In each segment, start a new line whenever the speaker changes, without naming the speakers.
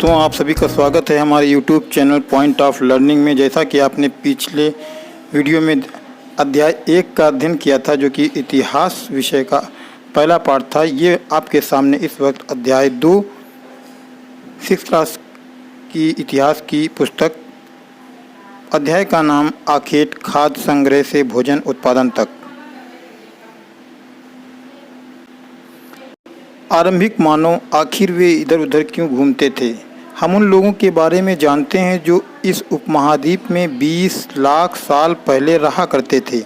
दोस्तों, आप सभी का स्वागत है हमारे YouTube channel point of learning में। जैसा कि आपने पिछले वीडियो में अध्याय 1 का अध्ययन किया था, जो कि इतिहास विषय का पहला पार्ट था, ये आपके सामने इस वक्त अध्याय 2 6th क्लास की इतिहास की पुस्तक। अध्याय का नाम आखेट खाद्य संग्रह से भोजन उत्पादन तक। आरंभिक मानव आखिर वे इधर उधर क्यों घूमते थे? हम उन लोगों के बारे में जानते हैं जो इस उपमहाद्वीप में 20 लाख साल पहले रहा करते थे।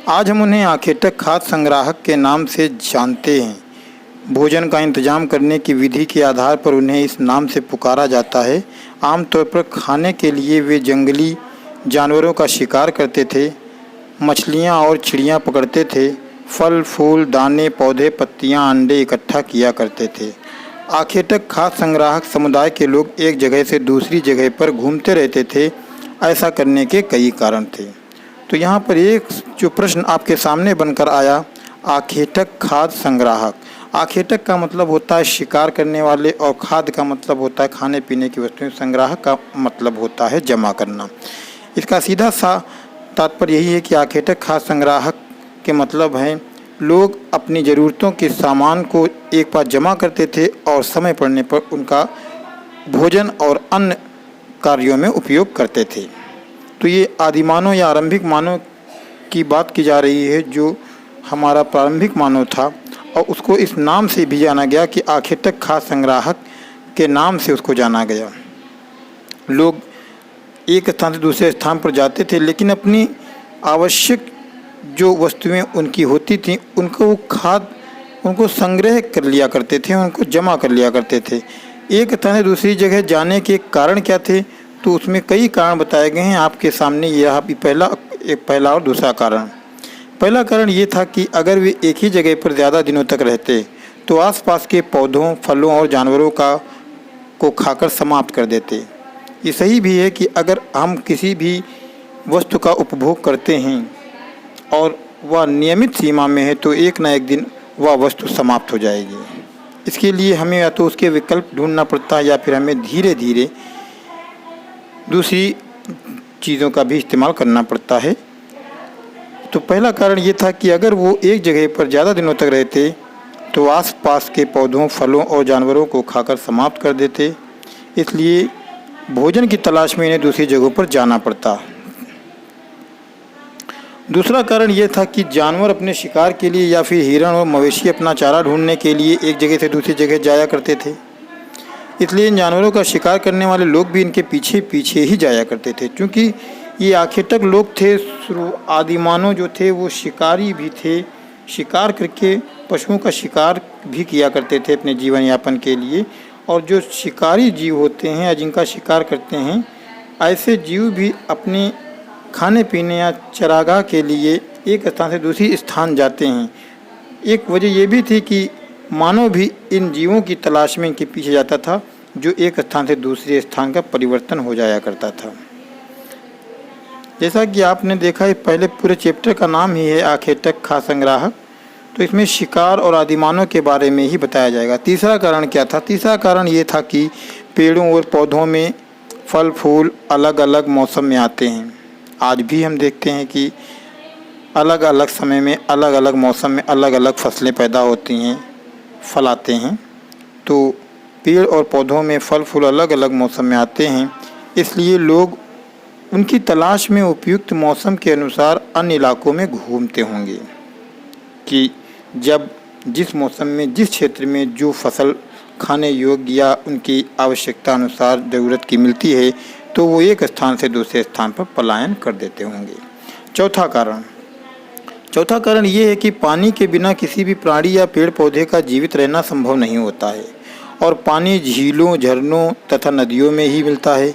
आज हम उन्हें आखेटक खाद्य संग्राहक के नाम से जानते हैं। भोजन का इंतजाम करने की विधि के आधार पर उन्हें इस नाम से पुकारा जाता है। आमतौर पर खाने के लिए वे जंगली जानवरों का शिकार करते थे, मछलियाँ और चिड़ियाँ पकड़ते थे, फल फूल दाने पौधे पत्तियां अंडे इकट्ठा किया करते थे। आखेटक खाद्य संग्राहक समुदाय के लोग एक जगह से दूसरी जगह पर घूमते रहते थे। ऐसा करने के कई कारण थे। तो यहाँ पर एक जो प्रश्न आपके सामने बनकर आया, आखेटक खाद्य संग्राहक। आखेटक का मतलब होता है शिकार करने वाले, और खाद्य का मतलब होता है खाने पीने की वस्तुएं। संग्राहक का मतलब होता है जमा करना। इसका सीधा सा तात्पर्य यही है कि आखेटक खाद्य संग्राहक के मतलब है लोग अपनी ज़रूरतों के सामान को एक बार जमा करते थे और समय पड़ने पर उनका भोजन और अन्य कार्यों में उपयोग करते थे। तो ये आदिमानव या आरंभिक मानव की बात की जा रही है, जो हमारा प्रारंभिक मानव था, और उसको इस नाम से भी जाना गया कि आखेटक खाद्य संग्राहक के नाम से उसको जाना गया। लोग एक स्थान से दूसरे स्थान पर जाते थे, लेकिन अपनी आवश्यक जो वस्तुएं उनकी होती थीं उनको संग्रह कर लिया करते थे, उनको जमा कर लिया करते थे। एक स्थान से दूसरी जगह जाने के कारण क्या थे? तो उसमें कई कारण बताए गए हैं आपके सामने। यह पहला और दूसरा कारण। पहला कारण ये था कि अगर वे एक ही जगह पर ज़्यादा दिनों तक रहते तो आसपास के पौधों फलों और जानवरों को खाकर समाप्त कर देते। ये सही भी है कि अगर हम किसी भी वस्तु का उपभोग करते हैं और वह नियमित सीमा में है, तो एक न एक दिन वह वस्तु समाप्त हो जाएगी। इसके लिए हमें या तो उसके विकल्प ढूंढना पड़ता है, या फिर हमें धीरे धीरे दूसरी चीज़ों का भी इस्तेमाल करना पड़ता है। तो पहला कारण ये था कि अगर वो एक जगह पर ज़्यादा दिनों तक रहते तो आसपास के पौधों फलों और जानवरों को खाकर समाप्त कर देते। इसलिए भोजन की तलाश में इन्हें दूसरी जगहों पर जाना पड़ता। दूसरा कारण यह था कि जानवर अपने शिकार के लिए या फिर हिरण और मवेशी अपना चारा ढूंढने के लिए एक जगह से दूसरी जगह जाया करते थे। इसलिए इन जानवरों का शिकार करने वाले लोग भी इनके पीछे पीछे ही जाया करते थे। क्योंकि ये आखेटक लोग थे, आदिमानव जो थे वो शिकारी भी थे। शिकार करके पशुओं का शिकार भी किया करते थे अपने जीवन यापन के लिए। और जो शिकारी जीव होते हैं या जिनका शिकार करते हैं, ऐसे जीव भी अपने खाने पीने या चरागाह के लिए एक स्थान से दूसरी स्थान जाते हैं। एक वजह यह भी थी कि मानव भी इन जीवों की तलाश में इनके पीछे जाता था, जो एक स्थान से दूसरे स्थान का परिवर्तन हो जाया करता था। जैसा कि आपने देखा, पहले पूरे चैप्टर का नाम ही है आखेटक खाद्य संग्राहक। तो इसमें शिकार और आदिमानव के बारे में ही बताया जाएगा। तीसरा कारण क्या था? तीसरा कारण ये था कि पेड़ों और पौधों में फल फूल अलग अलग मौसम में आते हैं। आज भी हम देखते हैं कि अलग अलग समय में अलग अलग मौसम में अलग अलग फसलें पैदा होती हैं, फल आते हैं। तो पेड़ और पौधों में फल फूल अलग अलग मौसम में आते हैं। इसलिए लोग उनकी तलाश में उपयुक्त मौसम के अनुसार अन्य इलाकों में घूमते होंगे कि जब जिस मौसम में जिस क्षेत्र में जो फसल खाने योग्य या उनकी आवश्यकता अनुसार ज़रूरत की मिलती है, तो वो एक स्थान से दूसरे स्थान पर पलायन कर देते होंगे। चौथा कारण ये है कि पानी के बिना किसी भी प्राणी या पेड़ पौधे का जीवित रहना संभव नहीं होता है, और पानी झीलों झरनों तथा नदियों में ही मिलता है।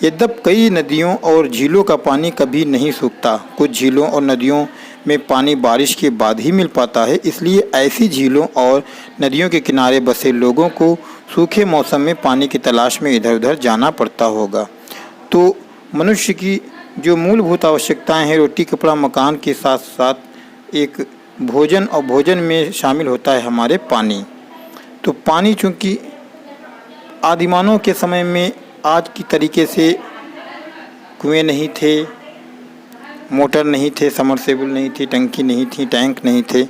यद्यपि कई नदियों और झीलों का पानी कभी नहीं सूखता। कुछ झीलों और नदियों में पानी बारिश के बाद ही मिल पाता है। इसलिए ऐसी झीलों और नदियों के किनारे बसे लोगों को सूखे मौसम में पानी की तलाश में इधर उधर जाना पड़ता होगा। तो मनुष्य की जो मूलभूत आवश्यकताएं हैं, रोटी कपड़ा मकान के साथ साथ एक भोजन, और भोजन में शामिल होता है हमारे पानी। तो पानी चूँकि आदिमानव के समय में आज की तरीके से कुएं नहीं थे, मोटर नहीं थे, समरसेबल नहीं थी, टंकी नहीं थी, टैंक नहीं थे।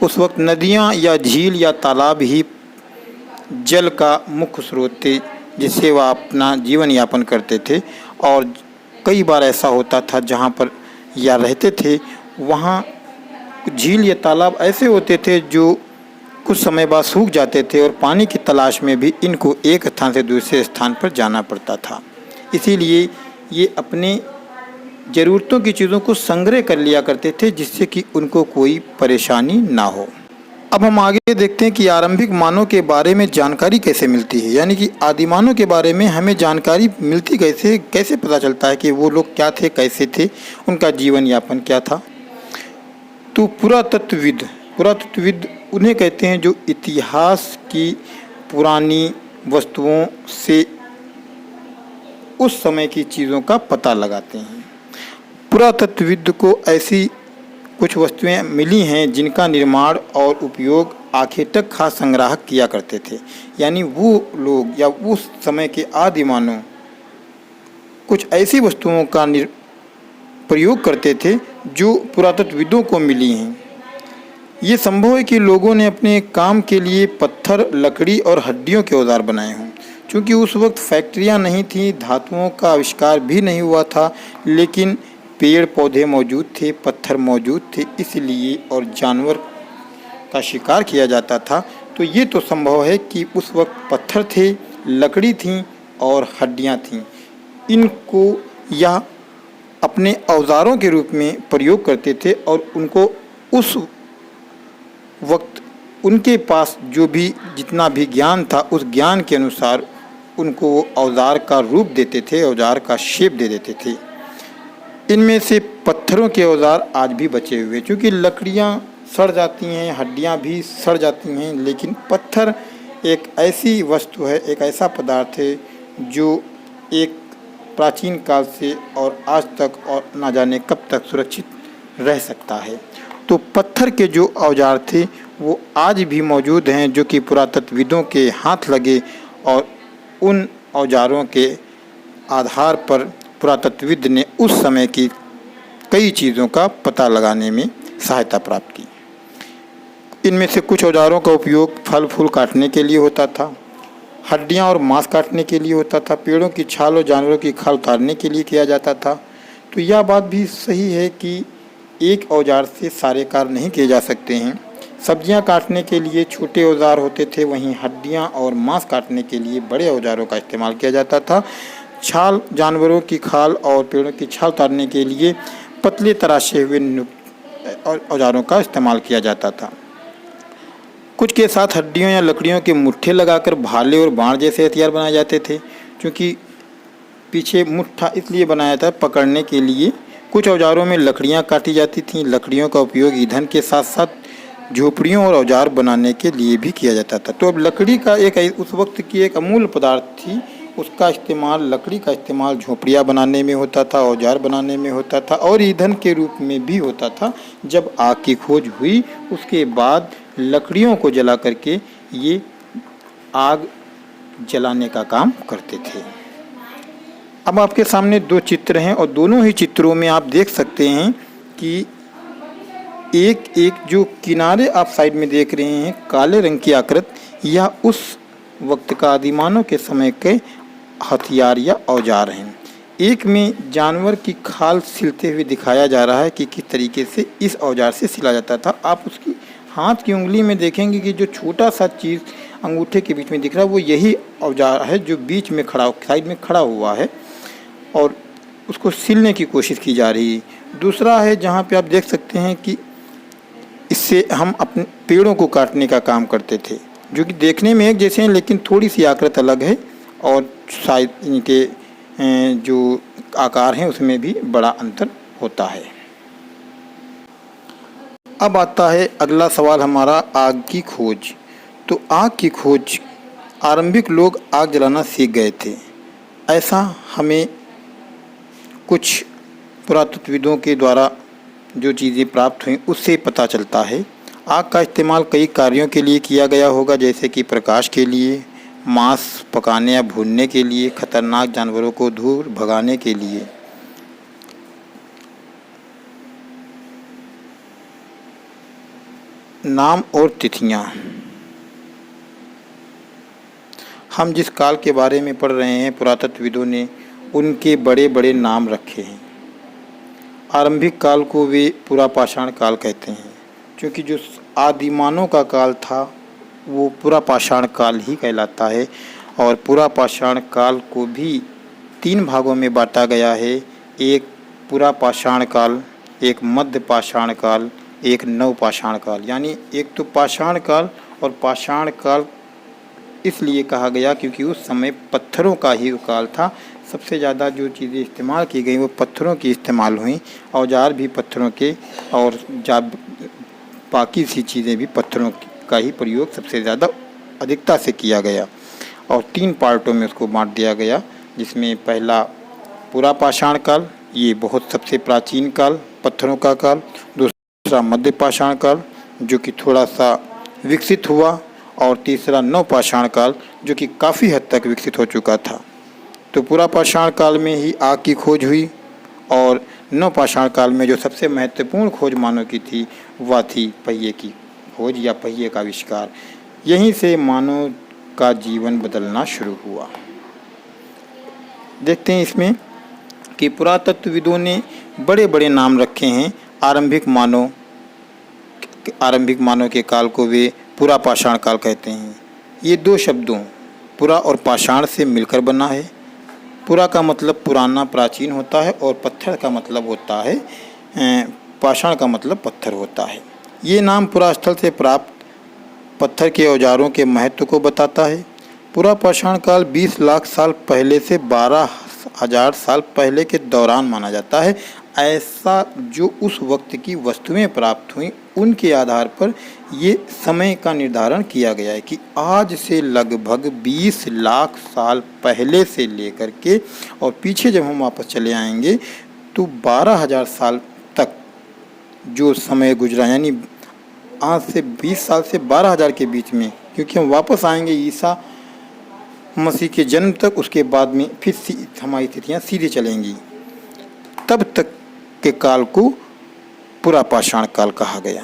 उस वक्त नदियाँ या झील या तालाब ही जल का मुख्य स्रोत थे जिससे वह अपना जीवन यापन करते थे। और कई बार ऐसा होता था जहाँ पर या रहते थे वहाँ झील या तालाब ऐसे होते थे जो कुछ समय बाद सूख जाते थे और पानी की तलाश में भी इनको एक स्थान से दूसरे स्थान पर जाना पड़ता था। इसीलिए ये अपने ज़रूरतों की चीज़ों को संग्रह कर लिया करते थे जिससे कि उनको कोई परेशानी ना हो। अब हम आगे देखते हैं कि आरंभिक मानव के बारे में जानकारी कैसे मिलती है, यानी कि आदिमानव के बारे में हमें जानकारी मिलती कैसे, कैसे पता चलता है कि वो लोग क्या थे, कैसे थे, उनका जीवन यापन क्या था। तो पुरातत्वविद उन्हें कहते हैं जो इतिहास की पुरानी वस्तुओं से उस समय की चीज़ों का पता लगाते हैं। पुरातत्वविद को ऐसी कुछ वस्तुएं मिली हैं जिनका निर्माण और उपयोग आखिर तक खास संग्राहक किया करते थे, यानी वो लोग या उस समय के आदिमानव कुछ ऐसी वस्तुओं का प्रयोग करते थे जो पुरातत्वविदों को मिली हैं। ये संभव है कि लोगों ने अपने काम के लिए पत्थर, लकड़ी और हड्डियों के औजार बनाए हों। क्योंकि उस वक्त फैक्ट्रियां नहीं थी, धातुओं का आविष्कार भी नहीं हुआ था, लेकिन पेड़ पौधे मौजूद थे, पत्थर मौजूद थे, इसलिए और जानवर का शिकार किया जाता था। तो ये तो संभव है कि उस वक्त पत्थर थे, लकड़ी थी और हड्डियां थीं। इनको या अपने औजारों के रूप में प्रयोग करते थे और उनको उस वक्त उनके पास जो भी जितना भी ज्ञान था उस ज्ञान के अनुसार उनको वो औजार का रूप देते थे, औजार का शेप दे देते थे। इनमें से पत्थरों के औजार आज भी बचे हुए, क्योंकि लकड़ियाँ सड़ जाती हैं, हड्डियाँ भी सड़ जाती हैं, लेकिन पत्थर एक ऐसी वस्तु है, एक ऐसा पदार्थ है जो एक प्राचीन काल से और आज तक और ना जाने कब तक सुरक्षित रह सकता है। तो पत्थर के जो औजार थे वो आज भी मौजूद हैं, जो कि पुरातत्वविदों के हाथ लगे और उन औजारों के आधार पर पुरातत्वविद ने उस समय की कई चीज़ों का पता लगाने में सहायता प्राप्त की। इनमें से कुछ औजारों का उपयोग फल फूल काटने के लिए होता था, हड्डियां और मांस काटने के लिए होता था, पेड़ों की छाल और जानवरों की खाल उतारने के लिए किया जाता था। तो यह बात भी सही है कि एक औजार से सारे कार्य नहीं किए जा सकते हैं। सब्जियां काटने के लिए छोटे औजार होते थे, वहीं हड्डियां और मांस काटने के लिए बड़े औजारों का इस्तेमाल किया जाता था। छाल, जानवरों की खाल और पेड़ों की छाल उतारने के लिए पतले तराशे हुए औजारों का इस्तेमाल किया जाता था। कुछ के साथ हड्डियों या लकड़ियों के मुट्ठे लगाकर भाले और बाण जैसे हथियार बनाए जाते थे, क्योंकि पीछे मुट्ठा इसलिए बनाया था पकड़ने के लिए। कुछ औजारों में लकड़ियां काटी जाती थीं। लकड़ियों का उपयोग ईंधन के साथ साथ झोपड़ियों और औजार बनाने के लिए भी किया जाता था। तो अब लकड़ी का एक उस वक्त की एक अमूल्य पदार्थ थी, उसका इस्तेमाल, लकड़ी का इस्तेमाल झोपड़ियाँ बनाने में होता था, औजार बनाने में होता था और ईंधन के रूप में भी होता था। जब आग की खोज हुई उसके बाद लकड़ियों को जला करके ये आग जलाने का काम करते थे। अब आपके सामने दो चित्र हैं और दोनों ही चित्रों में आप देख सकते हैं कि एक जो किनारे आप साइड में देख रहे हैं काले रंग की आकृति, यह उस वक्त का आदिमानव के समय के हथियार या औजार हैं। एक में जानवर की खाल सिलते हुए दिखाया जा रहा है कि किस तरीके से इस औजार से सिला जाता था। आप उसकी हाथ की उंगली में देखेंगे कि जो छोटा सा चीज़ अंगूठे के बीच में दिख रहा है वो यही औजार है जो बीच में साइड में खड़ा हुआ है और उसको सिलने की कोशिश की जा रही है। दूसरा है जहाँ पे आप देख सकते हैं कि इससे हम अपने पेड़ों को काटने का काम करते थे, जो कि देखने में एक जैसे हैं लेकिन थोड़ी सी आकृति अलग है और शायद इनके जो आकार हैं उसमें भी बड़ा अंतर होता है। अब आता है अगला सवाल हमारा, आग की खोज। तो आग की खोज, आरंभिक लोग आग जलाना सीख गए थे, ऐसा हमें कुछ पुरातत्वविदों के द्वारा जो चीज़ें प्राप्त हुई उससे पता चलता है। आग का इस्तेमाल कई कार्यों के लिए किया गया होगा, जैसे कि प्रकाश के लिए, मांस पकाने या भूनने के लिए, खतरनाक जानवरों को दूर भगाने के लिए। नाम और तिथियां। हम जिस काल के बारे में पढ़ रहे हैं, पुरातत्वविदों ने उनके बड़े बड़े नाम रखे हैं। आरंभिक काल को वे पुरापाषाण काल कहते हैं, क्योंकि जो आदिमानव का काल था वो पुरापाषाण काल ही कहलाता है। और पुरापाषाण काल को भी 3 भागों में बांटा गया है। एक पुरापाषाण काल, एक मध्य पाषाण काल, एक नवपाषाण काल। यानी एक तो पाषाण काल और पाषाण काल इसलिए कहा गया क्योंकि उस समय पत्थरों का ही काल था। सबसे ज़्यादा जो चीज़ें इस्तेमाल की गई वो पत्थरों की इस्तेमाल हुई, औजार भी पत्थरों के और बाकी सी चीज़ें भी पत्थरों का ही प्रयोग सबसे ज़्यादा अधिकता से किया गया। और 3 पार्टों में उसको बांट दिया गया, जिसमें पहला पुरापाषाण काल, ये बहुत सबसे प्राचीन काल, पत्थरों का काल। दूसरा मध्य पाषाण काल, जो कि थोड़ा सा विकसित हुआ। और तीसरा नवपाषाण काल, जो कि काफ़ी हद तक विकसित हो चुका था। तो पुरापाषाण काल में ही आग की खोज हुई, और नवपाषाण काल में जो सबसे महत्वपूर्ण खोज मानव की थी वह थी पहिए की खोज या पहिए का आविष्कार। यहीं से मानव का जीवन बदलना शुरू हुआ। देखते हैं इसमें कि पुरातत्वविदों ने बड़े बड़े नाम रखे हैं। आरंभिक मानव के काल को वे पुरापाषाण काल कहते हैं। ये 2 शब्दों पुरा और पाषाण से मिलकर बना है। पुरा का मतलब पुराना, प्राचीन होता है, और पत्थर का मतलब होता है, पाषाण का मतलब पत्थर होता है। ये नाम पुरास्थल से प्राप्त पत्थर के औजारों के महत्व को बताता है। पुरापाषाण काल 20 लाख साल पहले से 12,000 साल पहले के दौरान माना जाता है। ऐसा जो उस वक्त की वस्तुएं प्राप्त हुई उनके आधार पर ये समय का निर्धारण किया गया है कि आज से लगभग 20 लाख साल पहले से लेकर के, और पीछे जब हम वापस चले आएंगे तो 12,000 साल तक जो समय गुजरा, यानी आज से 20 साल से 12,000 के बीच में, क्योंकि हम वापस आएंगे ईसा मसीह के जन्म तक, उसके बाद में फिर हमारी तिथियाँ सीधे चलेंगी। तब तक के काल को पुरापाषाण काल कहा गया।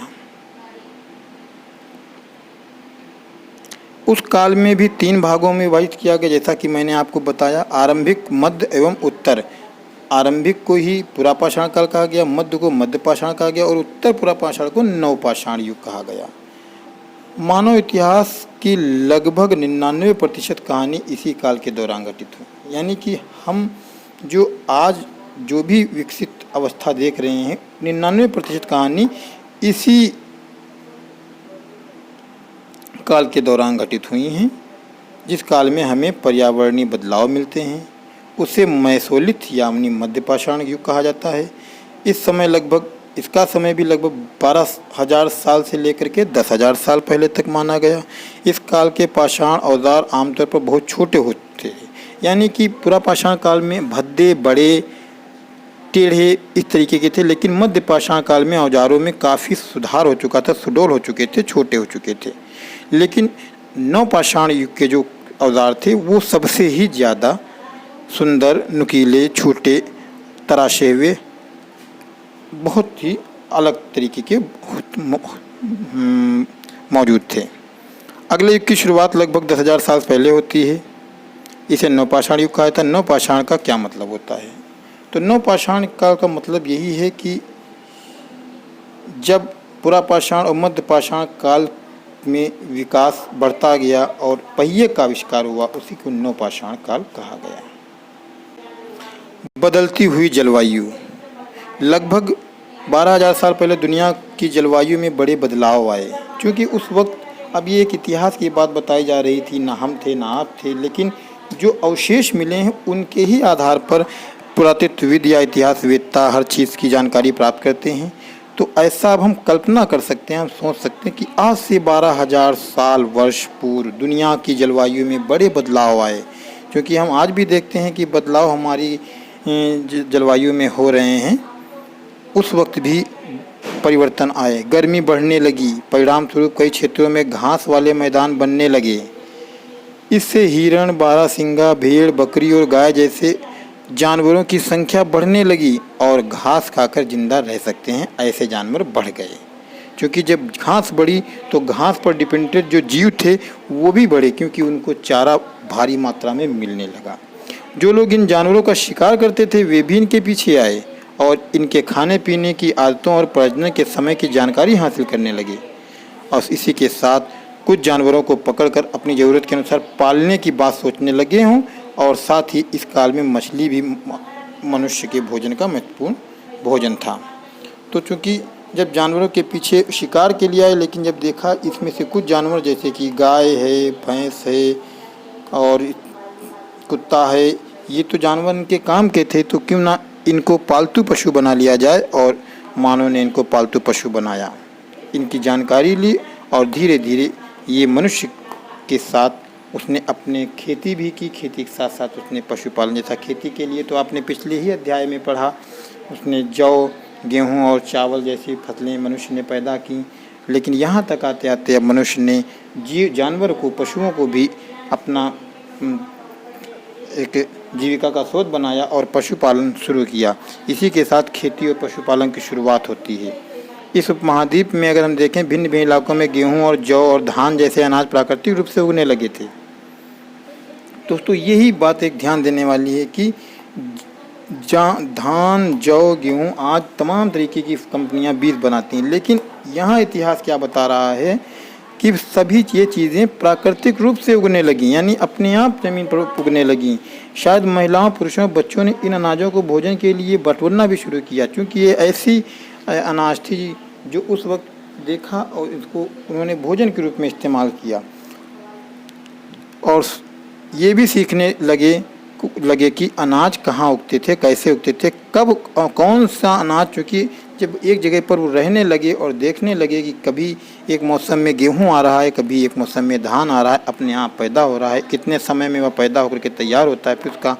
उस काल में भी 3 भागों में विभाजित किया गया, जैसा कि मैंने आपको बताया, आरंभिक, मध्य एवं उत्तर। आरंभिक को ही पुरापाषाण काल कहा गया, मध्य को मध्य पाषाण कहा गया, और उत्तर पुरापाषाण को नवपाषाण युग कहा गया। मानव इतिहास की लगभग 99% कहानी इसी काल के दौरान घटित हुई। यानी कि हम जो आज जो भी विकसित अवस्था देख रहे हैं, 99% कहानी इसी काल के दौरान घटित हुई हैं, जिस काल में हमें पर्यावरणीय बदलाव मिलते हैं। उसे मैसोलिथ यानी मध्य पाषाण युग कहा जाता है। इसका समय भी लगभग 12,000 साल से लेकर के 10,000 साल पहले तक माना गया। इस काल के पाषाण औजार आमतौर पर बहुत छोटे होते हैं, यानी कि पुरापाषाण काल में भद्दे, बड़े, टेढ़े इस तरीके के थे, लेकिन मध्य पाषाण काल में औजारों में काफ़ी सुधार हो चुका था, सुडौल हो चुके थे, छोटे हो चुके थे। लेकिन नवपाषाण युग के जो औजार थे वो सबसे ही ज़्यादा सुंदर, नुकीले, छोटे, तराशे हुए, बहुत ही अलग तरीके के मौजूद थे। अगले युग की शुरुआत लगभग 10,000 साल पहले होती है। इसे नवपाषाण युग कहा जाता है। नवपाषाण का क्या मतलब होता है? तो नवपाषाण काल का मतलब यही है कि जब पुरापाषाण और मध्य पाषाण काल में विकास बढ़ता गया और पहिए का आविष्कार हुआ, उसी को नवपाषाण काल कहा गया। बदलती हुई जलवायु। लगभग 12,000 साल पहले दुनिया की जलवायु में बड़े बदलाव आए, क्योंकि उस वक्त अब ये एक इतिहास की बात बताई जा रही थी, ना हम थे ना आप थे, लेकिन जो अवशेष मिले हैं उनके ही आधार पर पुरातत्वविद या इतिहासवेत्ता हर चीज़ की जानकारी प्राप्त करते हैं। तो ऐसा अब हम कल्पना कर सकते हैं, हम सोच सकते हैं कि आज से 12,000 साल वर्ष पूर्व दुनिया की जलवायु में बड़े बदलाव आए, क्योंकि हम आज भी देखते हैं कि बदलाव हमारी जलवायु में हो रहे हैं। उस वक्त भी परिवर्तन आए, गर्मी बढ़ने लगी, परिणाम स्वरूप कई क्षेत्रों में घास वाले मैदान बनने लगे, इससे हिरण, बारहसिंगा, भेड़, बकरी और गाय जैसे जानवरों की संख्या बढ़ने लगी और घास खाकर जिंदा रह सकते हैं ऐसे जानवर बढ़ गए। क्योंकि जब घास बढ़ी तो घास पर डिपेंडेंट जो जीव थे वो भी बढ़े, क्योंकि उनको चारा भारी मात्रा में मिलने लगा। जो लोग इन जानवरों का शिकार करते थे वे भी इनके पीछे आए और इनके खाने पीने की आदतों और प्रजनन के समय की जानकारी हासिल करने लगे। और इसी के साथ कुछ जानवरों को पकड़कर अपनी ज़रूरत के अनुसार पालने की बात सोचने लगे हों। और साथ ही इस काल में मछली भी मनुष्य के भोजन का महत्वपूर्ण भोजन था। तो चूँकि जब जानवरों के पीछे शिकार के लिए आए, लेकिन जब देखा इसमें से कुछ जानवर जैसे कि गाय है, भैंस है और कुत्ता है, ये तो जानवर इनके काम के थे, तो क्यों ना इनको पालतू पशु बना लिया जाए। और मानव ने इनको पालतू पशु बनाया, इनकी जानकारी ली और धीरे धीरे ये मनुष्य के साथ उसने अपने खेती भी की। खेती के साथ साथ उसने पशुपालन, जैसा खेती के लिए तो आपने पिछले ही अध्याय में पढ़ा, उसने जौ, गेहूं और चावल जैसी फसलें मनुष्य ने पैदा की। लेकिन यहाँ तक आते आते अब मनुष्य ने जानवर को, पशुओं को भी अपना एक जीविका का स्रोत बनाया और पशुपालन शुरू किया। इसी के साथ खेती और पशुपालन की शुरुआत होती है। इस उपमहाद्वीप में अगर हम देखें, भिन्न भिन्न इलाकों में गेहूं और जौ और धान जैसे अनाज प्राकृतिक रूप से उगने लगे थे। दोस्तों यही बात एक ध्यान देने वाली है कि धान, जौ, गेहूं आज तमाम तरीके की कंपनियां बीज बनाती हैं, लेकिन यहाँ इतिहास क्या बता रहा है कि सभी ये चीज़ें प्राकृतिक रूप से उगने लगीं, यानी अपने आप ज़मीन पर उगने लगीं। शायद महिलाओं, पुरुषों, बच्चों ने इन अनाजों को भोजन के लिए बटोरना भी शुरू किया, क्योंकि ये ऐसी अनाज थी जो उस वक्त देखा और इसको उन्होंने भोजन के रूप में इस्तेमाल किया। और ये भी सीखने लगे कि अनाज कहाँ उगते थे, कैसे उगते थे, कब कौन सा अनाज। चूँकि जब एक जगह पर वो रहने लगे और देखने लगे कि कभी एक मौसम में गेहूं आ रहा है, कभी एक मौसम में धान आ रहा है, अपने आप पैदा हो रहा है, कितने समय में वह पैदा होकर के तैयार होता है, फिर उसका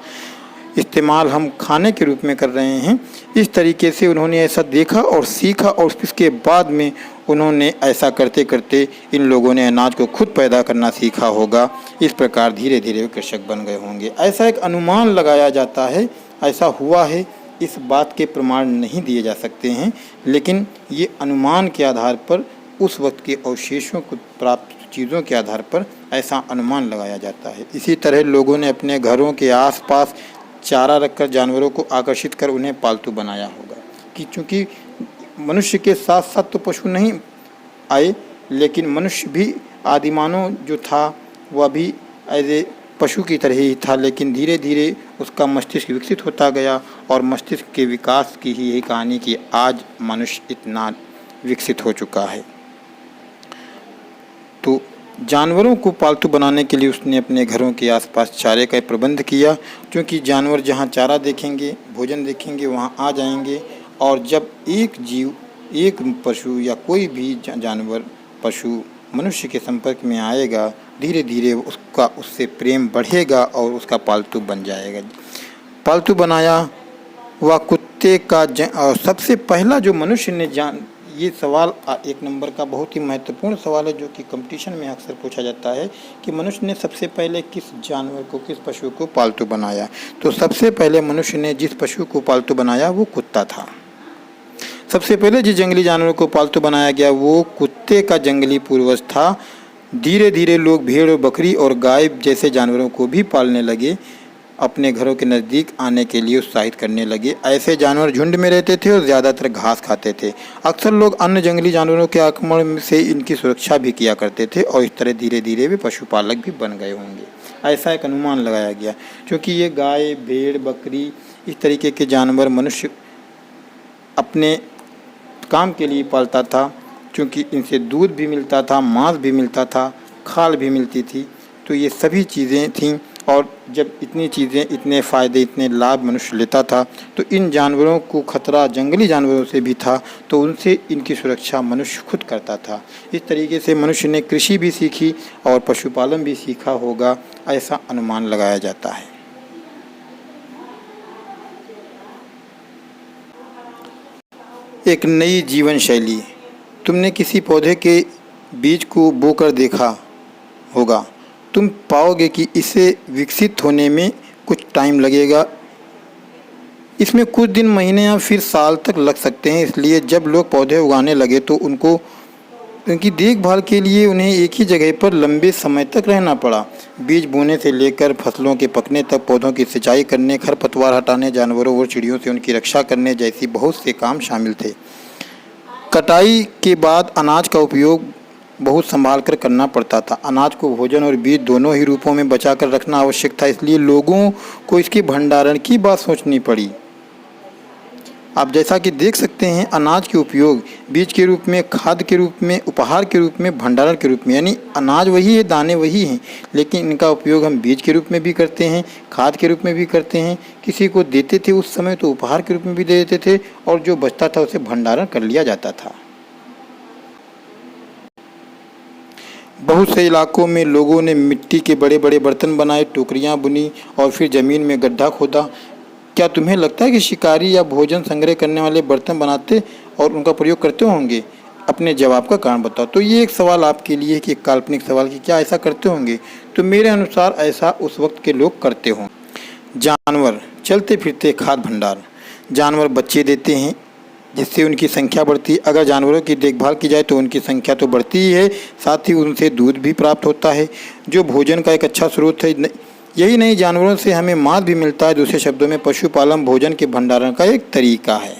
इस्तेमाल हम खाने के रूप में कर रहे हैं। इस तरीके से उन्होंने ऐसा देखा और सीखा और इसके बाद में उन्होंने ऐसा करते करते इन लोगों ने अनाज को खुद पैदा करना सीखा होगा। इस प्रकार धीरे धीरे वे कृषक बन गए होंगे, ऐसा एक अनुमान लगाया जाता है। ऐसा हुआ है, इस बात के प्रमाण नहीं दिए जा सकते हैं, लेकिन ये अनुमान के आधार पर, उस वक्त के अवशेषों को प्राप्त चीज़ों के आधार पर ऐसा अनुमान लगाया जाता है। इसी तरह लोगों ने अपने घरों के आसपास चारा रखकर जानवरों को आकर्षित कर उन्हें पालतू बनाया होगा। कि चूँकि मनुष्य के साथ साथ तो पशु नहीं आए, लेकिन मनुष्य भी आदिमानव जो था वह भी एज ए पशु की तरह ही था, लेकिन धीरे धीरे उसका मस्तिष्क विकसित होता गया और मस्तिष्क के विकास की ही यही कहानी कि आज मनुष्य इतना विकसित हो चुका है। तो जानवरों को पालतू बनाने के लिए उसने अपने घरों के आसपास चारे का प्रबंध किया, क्योंकि जानवर जहाँ चारा देखेंगे, भोजन देखेंगे, वहाँ आ जाएंगे। और जब एक जीव, एक पशु या कोई भी जानवर, पशु मनुष्य के संपर्क में आएगा, धीरे धीरे उसका उससे प्रेम बढ़ेगा और उसका पालतू बन जाएगा। पालतू बनाया वह कुत्ते का और सबसे पहला जो मनुष्य ने ये सवाल एक नंबर का बहुत ही महत्वपूर्ण सवाल है, जो कि कंपटीशन में अक्सर पूछा जाता है कि मनुष्य ने सबसे पहले किस जानवर को, किस पशु को पालतू बनाया। तो सबसे पहले मनुष्य ने जिस पशु को पालतू बनाया वो कुत्ता था। सबसे पहले जिस जंगली जानवर को पालतू बनाया गया वो कुत्ते का जंगली पूर्वज था। धीरे धीरे लोग भेड़ और बकरी और गाय जैसे जानवरों को भी पालने लगे, अपने घरों के नज़दीक आने के लिए उत्साहित करने लगे। ऐसे जानवर झुंड में रहते थे और ज़्यादातर घास खाते थे। अक्सर लोग अन्य जंगली जानवरों के आक्रमण से इनकी सुरक्षा भी किया करते थे और इस तरह धीरे धीरे वे पशुपालक भी बन गए होंगे, ऐसा एक अनुमान लगाया गया। क्योंकि ये गाय, भेड़, बकरी, इस तरीके के जानवर मनुष्य अपने काम के लिए पालता था, क्योंकि इनसे दूध भी मिलता था, मांस भी मिलता था, खाल भी मिलती थी। तो ये सभी चीज़ें थीं, और जब इतनी चीज़ें, इतने फ़ायदे, इतने लाभ मनुष्य लेता था, तो इन जानवरों को खतरा जंगली जानवरों से भी था, तो उनसे इनकी सुरक्षा मनुष्य खुद करता था। इस तरीके से मनुष्य ने कृषि भी सीखी और पशुपालन भी सीखा होगा, ऐसा अनुमान लगाया जाता है। एक नई जीवन शैली। तुमने किसी पौधे के बीज को बोकर देखा होगा तुम पाओगे कि इसे विकसित होने में कुछ टाइम लगेगा। इसमें कुछ दिन, महीने या फिर साल तक लग सकते हैं। इसलिए जब लोग पौधे उगाने लगे तो उनकी देखभाल के लिए उन्हें एक ही जगह पर लंबे समय तक रहना पड़ा। बीज बोने से लेकर फसलों के पकने तक पौधों की सिंचाई करने, खरपतवार हटाने, जानवरों और चिड़ियों से उनकी रक्षा करने जैसी बहुत से काम शामिल थे। कटाई के बाद अनाज का उपयोग बहुत संभाल कर करना पड़ता था। अनाज को भोजन और बीज दोनों ही रूपों में बचा कर रखना आवश्यक था, इसलिए लोगों को इसके भंडारण की बात सोचनी पड़ी। आप जैसा कि देख सकते हैं, अनाज के उपयोग बीज के रूप में, खाद के रूप में, उपहार के रूप में, भंडारण के रूप में, यानी अनाज वही है, दाने वही हैं, लेकिन इनका उपयोग हम बीज के रूप में भी करते हैं, खाद के रूप में भी करते हैं। किसी को देते थे उस समय तो उपहार के रूप में भी दे देते थे, और जो बचता था उसे भंडारण कर लिया जाता था। बहुत से इलाकों में लोगों ने मिट्टी के बड़े बड़े बर्तन बनाए, टोकरियाँ बुनी और फिर ज़मीन में गड्ढा खोदा। क्या तुम्हें लगता है कि शिकारी या भोजन संग्रह करने वाले बर्तन बनाते और उनका प्रयोग करते होंगे? अपने जवाब का कारण बताओ। तो ये एक सवाल आपके लिए है कि एक काल्पनिक सवाल कि क्या ऐसा करते होंगे? तो मेरे अनुसार ऐसा उस वक्त के लोग करते हों। जानवर चलते फिरते खाद्य भंडार। जानवर बच्चे देते हैं जिससे उनकी संख्या बढ़ती है। अगर जानवरों की देखभाल की जाए तो उनकी संख्या तो बढ़ती ही है, साथ ही उनसे दूध भी प्राप्त होता है जो भोजन का एक अच्छा स्रोत है। यही नहीं, जानवरों से हमें मांस भी मिलता है। दूसरे शब्दों में पशुपालन भोजन के भंडारण का एक तरीका है।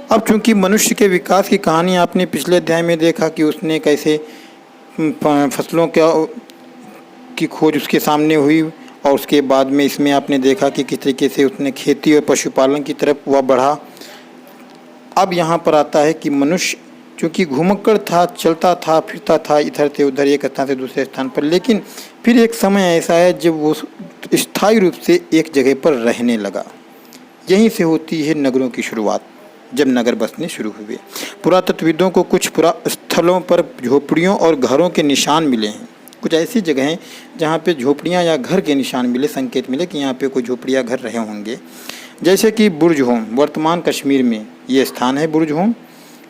अब चूंकि मनुष्य के विकास की कहानी आपने पिछले अध्याय में देखा कि उसने कैसे फसलों की खोज उसके सामने हुई, और उसके बाद में इसमें आपने देखा कि किस तरीके से उसने खेती और पशुपालन की तरफ वह बढ़ा। अब यहाँ पर आता है कि मनुष्य चूँकि घुमक्कड़ था, चलता था, फिरता था इधर से उधर, एक स्थान से दूसरे स्थान पर, लेकिन फिर एक समय ऐसा है जब वो स्थायी रूप से एक जगह पर रहने लगा। यहीं से होती है नगरों की शुरुआत, जब नगर बसने शुरू हुए। पुरातत्वविदों को कुछ स्थलों पर झोपड़ियों और घरों के निशान मिले हैं। कुछ ऐसी जगह हैं जहाँ पे झोपड़ियाँ या घर के निशान मिले, संकेत मिले कि यहाँ पे कोई झोपड़ियाँ घर रहे होंगे। जैसे कि बुर्ज होम, वर्तमान कश्मीर में ये स्थान है। बुर्ज होम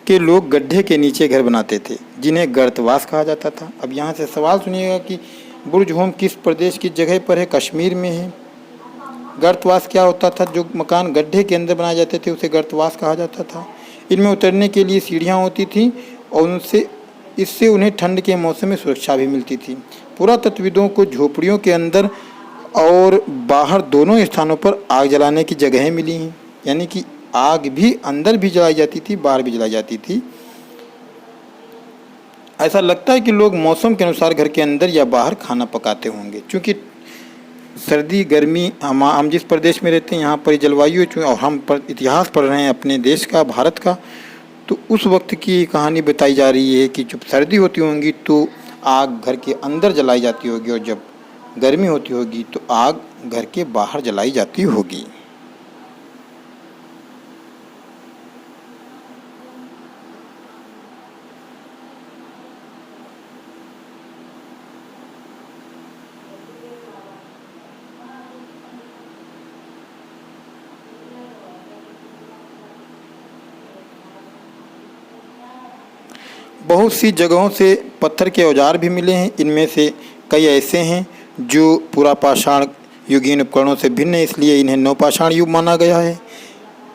के लोग गड्ढे के नीचे घर बनाते थे जिन्हें गर्तवास कहा जाता था। अब यहाँ से सवाल सुनिएगा कि बुर्ज होम किस प्रदेश की जगह पर है? कश्मीर में है। गर्तवास क्या होता था? जो मकान गड्ढे के अंदर बनाए जाते थे उसे गर्तवास कहा जाता था। इनमें उतरने के लिए सीढ़ियाँ होती थीं और इससे उन्हें ठंड के मौसम में सुरक्षा भी मिलती थी। पुरातत्वविदों को झोपड़ियों के अंदर और बाहर दोनों स्थानों पर आग जलाने की जगहें मिली हैं, यानी कि आग भी अंदर भी जलाई जाती थी, बाहर भी जलाई जाती थी। ऐसा लगता है कि लोग मौसम के अनुसार घर के अंदर या बाहर खाना पकाते होंगे। क्योंकि सर्दी गर्मी हम जिस प्रदेश में रहते हैं यहाँ पर जलवायु, और हम इतिहास पढ़ रहे हैं अपने देश का, भारत का, तो उस वक्त की कहानी बताई जा रही है कि जब सर्दी होती होगी तो आग घर के अंदर जलाई जाती होगी, और जब गर्मी होती होगी तो आग घर के बाहर जलाई जाती होगी। बहुत सी जगहों से पत्थर के औजार भी मिले हैं। इनमें से कई ऐसे हैं जो पुरापाषाण युगीन उपकरणों से भिन्न है, इसलिए इन्हें नवपाषाण युग माना गया है।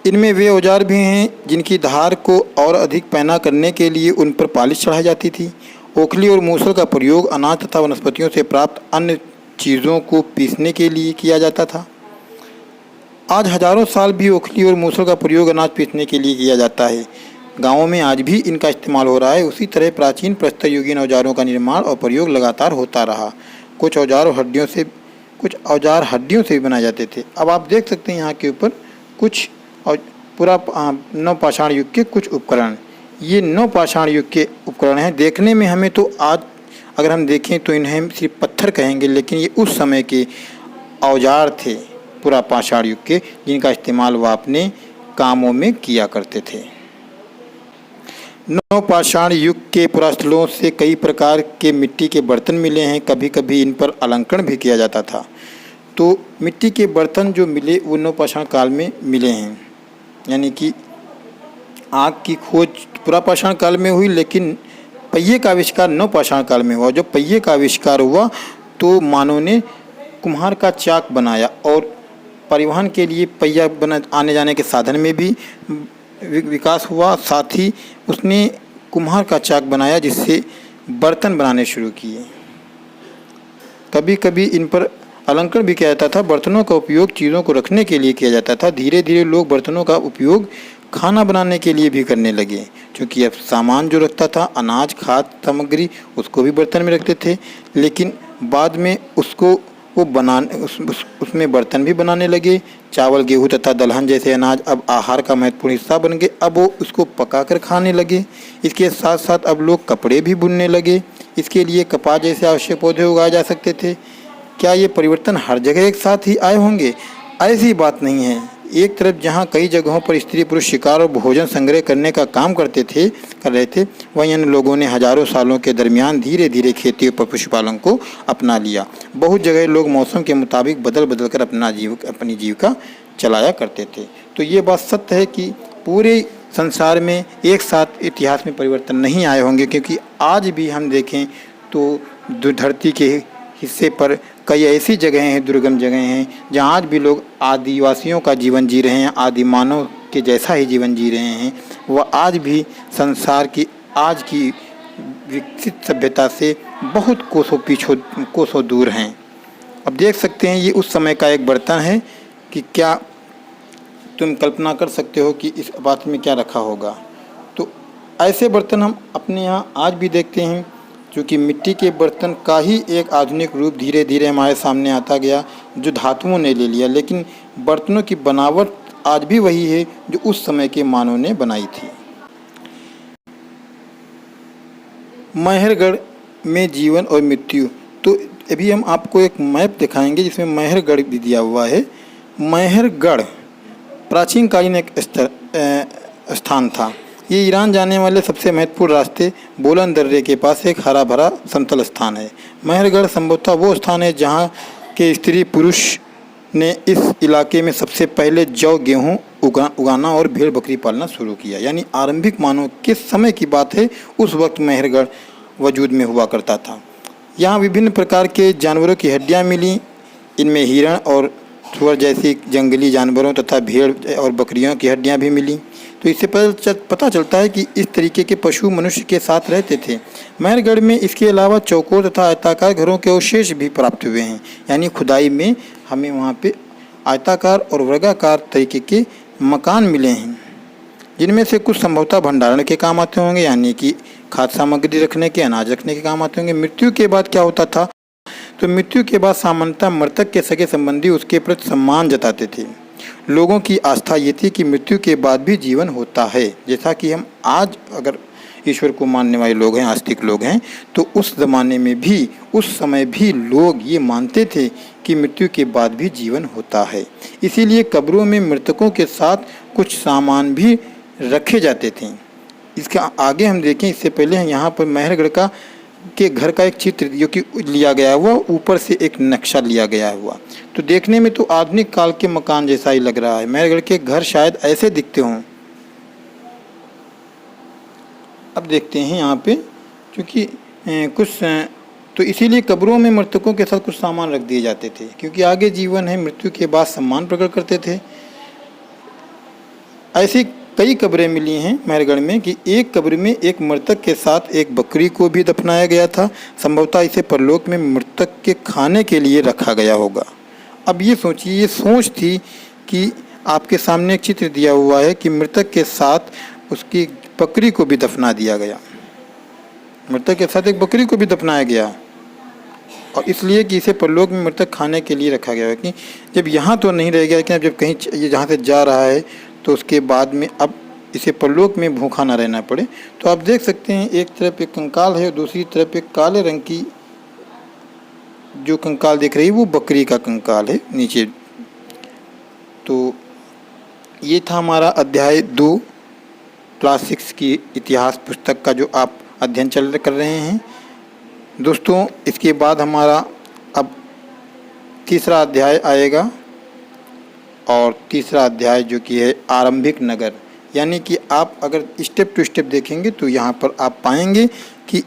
इनमें वे औजार भी हैं जिनकी धार को और अधिक पैना करने के लिए उन पर पालिश चढ़ाई जाती थी। ओखली और मूसल का प्रयोग अनाज तथा वनस्पतियों से प्राप्त अन्य चीज़ों को पीसने के लिए किया जाता था। आज हजारों साल भी ओखली और मूसल का प्रयोग अनाज पीसने के लिए किया जाता है। गाँवों में आज भी इनका इस्तेमाल हो रहा है। उसी तरह प्राचीन प्रस्तर युगीन औजारों का निर्माण और प्रयोग लगातार होता रहा। कुछ औजार हड्डियों से भी बनाए जाते थे। अब आप देख सकते हैं यहाँ के ऊपर कुछ नवपाषाण युग के कुछ उपकरण। ये नवपाषाण युग के उपकरण हैं। देखने में हमें तो आज अगर हम देखें तो इन्हें सिर्फ पत्थर कहेंगे, लेकिन ये उस समय के औजार थे पुरापाषाण युग के, जिनका इस्तेमाल वह अपने कामों में किया करते थे। नवपाषाण युग के पुरास्थलों से कई प्रकार के मिट्टी के बर्तन मिले हैं। कभी कभी इन पर अलंकरण भी किया जाता था। तो मिट्टी के बर्तन जो मिले वो नवपाषाण काल में मिले हैं, यानी कि आग की खोज पुरापाषाण काल में हुई, लेकिन पहिए का आविष्कार नवपाषाण काल में हुआ। जब पहिए का आविष्कार हुआ तो मानव ने कुम्हार का चाक बनाया और परिवहन के लिए पहिया बना आने जाने के साधन में भी विकास हुआ। साथ ही उसने कुम्हार का चाक बनाया जिससे बर्तन बनाने शुरू किए। कभी कभी इन पर अलंकरण भी किया जाता था। बर्तनों का उपयोग चीज़ों को रखने के लिए किया जाता था। धीरे धीरे लोग बर्तनों का उपयोग खाना बनाने के लिए भी करने लगे, क्योंकि अब सामान जो रखता था अनाज खाद्य सामग्री उसको भी बर्तन में रखते थे। लेकिन बाद में उसको वो उसमें बर्तन भी बनाने लगे। चावल गेहूँ तथा दलहन जैसे अनाज अब आहार का महत्वपूर्ण हिस्सा बन गए। अब वो उसको पकाकर खाने लगे। इसके साथ साथ अब लोग कपड़े भी बुनने लगे। इसके लिए कपास जैसे आवश्यक पौधे उगाए जा सकते थे। क्या ये परिवर्तन हर जगह एक साथ ही आए होंगे? ऐसी बात नहीं है। एक तरफ जहाँ कई जगहों पर स्त्री पुरुष शिकार और भोजन संग्रह करने का काम कर रहे थे, वहीं अन्य लोगों ने हजारों सालों के दरमियान धीरे धीरे खेती और पशुपालन को अपना लिया। बहुत जगह लोग मौसम के मुताबिक बदल बदल कर अपनी जीविका चलाया करते थे। तो ये बात सत्य है कि पूरे संसार में एक साथ इतिहास में परिवर्तन नहीं आए होंगे, क्योंकि आज भी हम देखें तो धरती के हिस्से पर कई ऐसी जगहें हैं, दुर्गम जगहें हैं, जहाँ आज भी लोग आदिवासियों का जीवन जी रहे हैं, आदि मानव के जैसा ही जीवन जी रहे हैं। वह आज भी संसार की आज की विकसित सभ्यता से बहुत कोसों दूर हैं। अब देख सकते हैं ये उस समय का एक बर्तन है कि क्या तुम कल्पना कर सकते हो कि इस बात में क्या रखा होगा। तो ऐसे बर्तन हम अपने यहाँ आज भी देखते हैं, क्योंकि मिट्टी के बर्तन का ही एक आधुनिक रूप धीरे धीरे हमारे सामने आता गया, जो धातुओं ने ले लिया। लेकिन बर्तनों की बनावट आज भी वही है जो उस समय के मानव ने बनाई थी। मेहरगढ़ में जीवन और मृत्यु। तो अभी हम आपको एक मैप दिखाएंगे जिसमें मेहरगढ़ भी दिया हुआ है। मेहरगढ़ प्राचीन कालीन एक स्थान था। ये ईरान जाने वाले सबसे महत्वपूर्ण रास्ते बोलन दर्रे के पास एक हरा भरा समतल स्थान है। मेहरगढ़ संभवतः वो स्थान है जहाँ के स्त्री पुरुष ने इस इलाके में सबसे पहले जौ गेहूँ उगाना और भेड़ बकरी पालना शुरू किया। यानी आरंभिक मानव के समय की बात है, उस वक्त मेहरगढ़ वजूद में हुआ करता था। यहाँ विभिन्न प्रकार के जानवरों की हड्डियाँ मिली। इनमें हिरण और सुअर जैसी जंगली जानवरों तथा भेड़ और बकरियों की हड्डियाँ भी मिली। तो इससे पता चलता है कि इस तरीके के पशु मनुष्य के साथ रहते थे। मेहरगढ़ में इसके अलावा चौकोर तथा आयताकार घरों के अवशेष भी प्राप्त हुए हैं। यानी खुदाई में हमें वहाँ पे आयताकार और वर्गाकार तरीके के मकान मिले हैं, जिनमें से कुछ संभवतः भंडारण के काम आते होंगे, यानी कि खाद्य सामग्री रखने के, अनाज रखने के काम आते होंगे। मृत्यु के बाद क्या होता था? तो मृत्यु के बाद सामान्यतः मृतक के सगे संबंधी उसके प्रति सम्मान जताते थे। लोगों की आस्था ये थी कि मृत्यु के बाद भी जीवन होता है। जैसा कि हम आज अगर ईश्वर को मानने वाले लोग हैं, आस्तिक लोग हैं, तो उस ज़माने में भी, उस समय भी लोग ये मानते थे कि मृत्यु के बाद भी जीवन होता है। इसीलिए कब्रों में मृतकों के साथ कुछ सामान भी रखे जाते थे। इसका आगे हम देखें, इससे पहले यहाँ पर मेहरगढ़ के घर का एक चित्र जो कि लिया गया हुआ, ऊपर से एक नक्शा लिया गया हुआ। तो देखने में तो आधुनिक काल के मकान जैसा ही लग रहा है। मेहरगढ़ के घर शायद ऐसे दिखते हों। अब देखते हैं यहाँ पे, क्योंकि कुछ तो इसीलिए कब्रों में मृतकों के साथ कुछ सामान रख दिए जाते थे, क्योंकि आगे जीवन है, मृत्यु के बाद सम्मान प्रकट करते थे। ऐसी कई कब्रें मिली हैं मेहरगढ़ में कि एक कब्र में एक मृतक के साथ एक बकरी को भी दफनाया गया था। संभवतः इसे परलोक में मृतक के खाने के लिए रखा गया होगा। अब ये सोचिए, ये सोच थी कि आपके सामने एक चित्र दिया हुआ है कि मृतक के साथ उसकी बकरी को भी दफना दिया गया। मृतक के साथ एक बकरी को भी दफनाया गया, और इसलिए कि इसे परलोक में मृतक खाने के लिए रखा गया है। कि जब यहाँ तो नहीं रह गया, लेकिन अब जब कहीं ये जहाँ से जा रहा है तो उसके बाद में अब इसे परलोक में भूखा ना रहना पड़े। तो आप देख सकते हैं, एक तरफ एक कंकाल है और दूसरी तरफ एक काले रंग की जो कंकाल दिख रही है वो बकरी का कंकाल है नीचे। तो ये था हमारा अध्याय 2 क्लास 6 की इतिहास पुस्तक का जो आप अध्ययन कर रहे हैं। दोस्तों, इसके बाद हमारा अब तीसरा अध्याय आएगा, और तीसरा अध्याय जो कि है आरंभिक नगर। यानी कि आप अगर स्टेप टू स्टेप देखेंगे तो यहाँ पर आप पाएंगे कि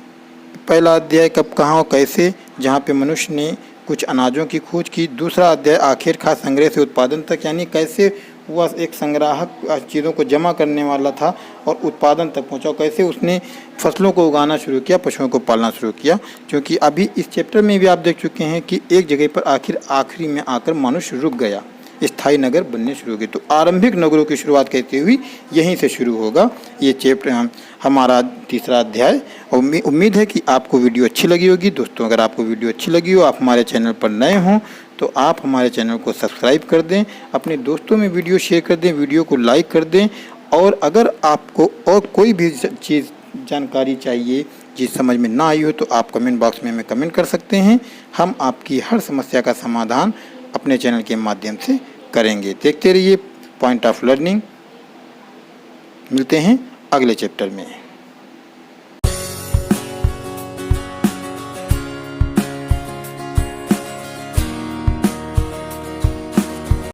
पहला अध्याय कब, कहाँ और कैसे, जहाँ पे मनुष्य ने कुछ अनाजों की खोज की। दूसरा अध्याय आखिर खास संग्रह से उत्पादन तक, यानी कैसे वह एक संग्राहक चीज़ों को जमा करने वाला था और उत्पादन तक पहुंचा, कैसे उसने फसलों को उगाना शुरू किया, पशुओं को पालना शुरू किया। क्योंकि अभी इस चैप्टर में भी आप देख चुके हैं कि एक जगह पर आखिरी में आकर मनुष्य रुक गया, स्थायी नगर बनने शुरू हो गए। तो आरंभिक नगरों की शुरुआत कैसे हुई, यहीं से शुरू होगा ये चैप्टर, हमारा तीसरा अध्याय। उम्मीद है कि आपको वीडियो अच्छी लगी होगी। दोस्तों, अगर आपको वीडियो अच्छी लगी हो, आप हमारे चैनल पर नए हों, तो आप हमारे चैनल को सब्सक्राइब कर दें, अपने दोस्तों में वीडियो शेयर कर दें, वीडियो को लाइक कर दें। और अगर आपको और कोई भी चीज़ जानकारी चाहिए जिस समझ में ना आई हो, तो आप कमेंट बॉक्स में हमें कमेंट कर सकते हैं। हम आपकी हर समस्या का समाधान अपने चैनल के माध्यम से करेंगे। देखते रहिए पॉइंट ऑफ लर्निंग। मिलते हैं अगले चैप्टर में।